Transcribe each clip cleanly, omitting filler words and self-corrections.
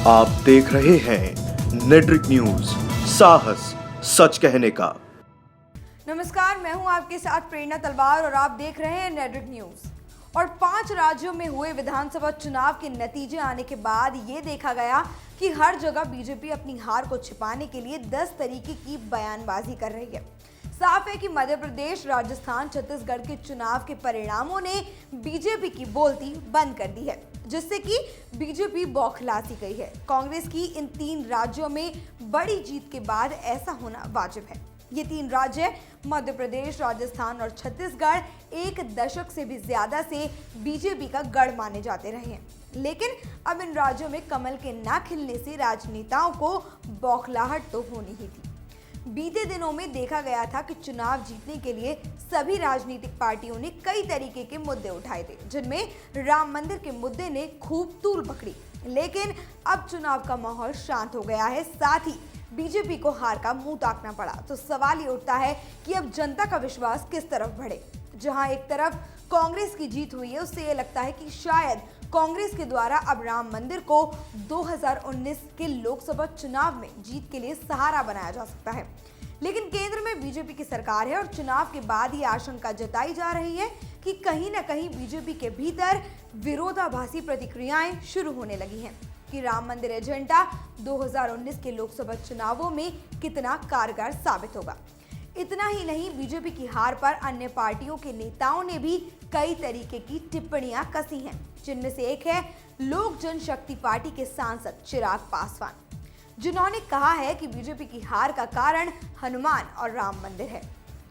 आप देख रहे हैं नेट्रिक न्यूज, साहस सच कहने का। नमस्कार, मैं हूं आपके साथ प्रेरणा तलवार और आप देख रहे हैं नेट्रिक न्यूज। और 5 राज्यों में हुए विधानसभा चुनाव के नतीजे आने के बाद ये देखा गया कि हर जगह बीजेपी अपनी हार को छिपाने के लिए 10 तरीके की बयानबाजी कर रही है। साफ है कि मध्य प्रदेश, राजस्थान, छत्तीसगढ़ के चुनाव के परिणामों ने बीजेपी की बोलती बंद कर दी है, जिससे कि बीजेपी बौखला सी गई है। कांग्रेस की इन 3 राज्यों में बड़ी जीत के बाद ऐसा होना वाजिब है। ये 3 राज्य मध्य प्रदेश, राजस्थान और छत्तीसगढ़ एक दशक से भी ज्यादा से बीजेपी का गढ़ माने जाते रहे हैं। लेकिन अब इन राज्यों में कमल के ना खिलने से राजनेताओं को बौखलाहट तो होनी ही थी। बीते दिनों में देखा गया था कि चुनाव जीतने के लिए सभी राजनीतिक पार्टियों ने कई तरीके के मुद्दे उठाए थे, जिनमें राम मंदिर के मुद्दे ने खूब तूल पकड़ी। लेकिन अब चुनाव का माहौल शांत हो गया है, साथ ही बीजेपी को हार का मुंह ताकना पड़ा। तो सवाल ये उठता है कि अब जनता का विश्वास किस तरफ बढ़े। जहां एक तरफ कांग्रेस की जीत हुई है, उससे ये लगता है कि शायद कांग्रेस के द्वारा अब राम मंदिर को 2019 के लोकसभा चुनाव में जीत के लिए सहारा बनाया जा सकता है। लेकिन केंद्र में बीजेपी की सरकार है और चुनाव के बाद ये आशंका जताई जा रही है कि कहीं ना कहीं बीजेपी के भीतर विरोधाभासी प्रतिक्रियाएं शुरू होने लगी हैं कि राम मंदिर एजेंडा 2019 के लोकसभा चुनावों में कितना कारगर साबित होगा। इतना ही नहीं, बीजेपी की हार पर अन्य पार्टियों के नेताओं ने भी कई तरीके की टिप्पणियां कसी हैं, जिनमें से एक है लोक जनशक्ति पार्टी के सांसद चिराग पासवान, जिन्होंने कहा है कि बीजेपी की हार का कारण हनुमान और राम मंदिर है।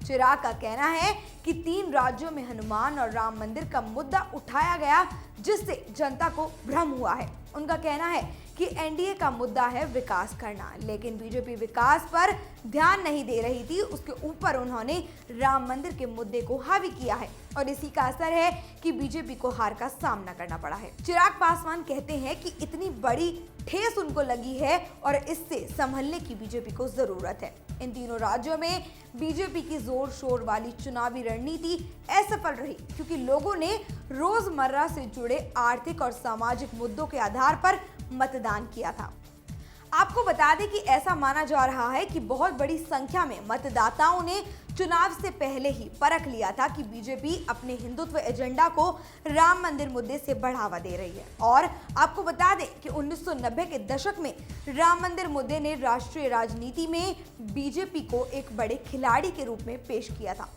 चिराग का कहना है कि 3 राज्यों में हनुमान और राम मंदिर का मुद्दा उठाया गया, जिससे जनता को भ्रम हुआ है। उनका कहना है कि एनडीए का मुद्दा है विकास करना, लेकिन बीजेपी विकास पर ध्यान नहीं दे रही थी। उसके ऊपर उन्होंने राम मंदिर के मुद्दे को हावी किया है और इसी का असर है कि बीजेपी को हार का सामना करना पड़ा है। चिराग पासवान कहते हैं कि इतनी बड़ी ठेस उनको लगी है और इससे संभलने की बीजेपी को जरूरत है। इन तीनों राज्यों में बीजेपी की जोर शोर वाली चुनावी रणनीति असफल रही, क्योंकि लोगों ने रोजमर्रा से जुड़े आर्थिक और सामाजिक मुद्दों के आधार पर मतदान किया था। आपको बता दें कि ऐसा माना जा रहा है कि बहुत बड़ी संख्या में मतदाताओं ने चुनाव से पहले ही परख लिया था कि बीजेपी अपने हिंदुत्व एजेंडा को राम मंदिर मुद्दे से बढ़ावा दे रही है। और आपको बता दें कि 1990 के दशक में राम मंदिर मुद्दे ने राष्ट्रीय राजनीति में बीजेपी को एक बड़े खिलाड़ी के रूप में पेश किया था।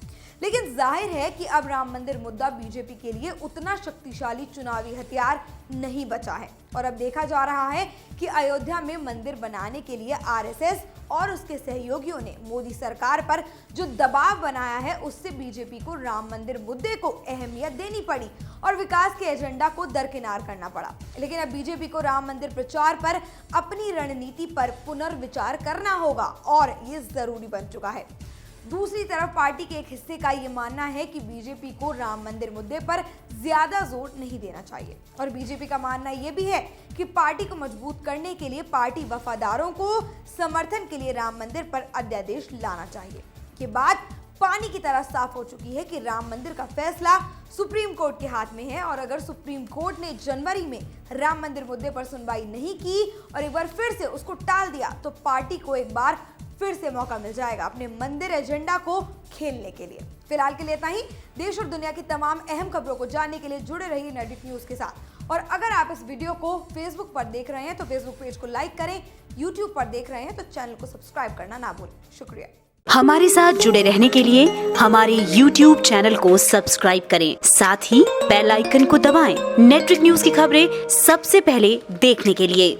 लेकिन जाहिर है कि अब राम मंदिर मुद्दा बीजेपी के लिए उतना शक्तिशाली चुनावी हथियार नहीं बचा है और अब देखा जा रहा है कि अयोध्या में मंदिर बनाने के लिए आरएसएस और उसके सहयोगियों ने मोदी सरकार पर जो दबाव बनाया है, उससे बीजेपी को राम मंदिर मुद्दे को अहमियत देनी पड़ी और विकास के एजेंडा को दरकिनार करना पड़ा। लेकिन अब बीजेपी को राम मंदिर प्रचार पर अपनी रणनीति पर पुनर्विचार करना होगा और ये जरूरी बन चुका है। दूसरी तरफ पार्टी के एक हिस्से का ये मानना है कि बीजेपी को राम मंदिर मुद्दे पर ज्यादा जोर नहीं देना चाहिए और बीजेपी का मानना ये भी है कि पार्टी को मजबूत करने के लिए पार्टी वफादारों को समर्थन के लिए राम मंदिर पर अध्यादेश लाना चाहिए। ये बात पानी की तरह साफ हो चुकी है कि राम मंदिर का फैसला सुप्रीम कोर्ट के हाथ में है और अगर सुप्रीम कोर्ट ने जनवरी में राम मंदिर मुद्दे पर सुनवाई नहीं की और एक बार फिर से उसको टाल दिया, तो पार्टी को एक बार फिर से मौका मिल जाएगा अपने मंदिर एजेंडा को खेलने के लिए। फिलहाल के लिए इतना ही। देश और दुनिया की तमाम अहम खबरों को जानने के लिए जुड़े रहिए नेट्रिक न्यूज के साथ। और अगर आप इस वीडियो को फेसबुक पर देख रहे हैं तो फेसबुक पेज को लाइक करें, यूट्यूब पर देख रहे हैं तो चैनल को सब्सक्राइब करना ना भूलें। शुक्रिया। हमारे साथ जुड़े रहने के लिए हमारे YouTube चैनल को सब्सक्राइब करें, साथ ही बेल आइकन को दबाएं। नेट्रिक न्यूज की खबरें सबसे पहले देखने के लिए।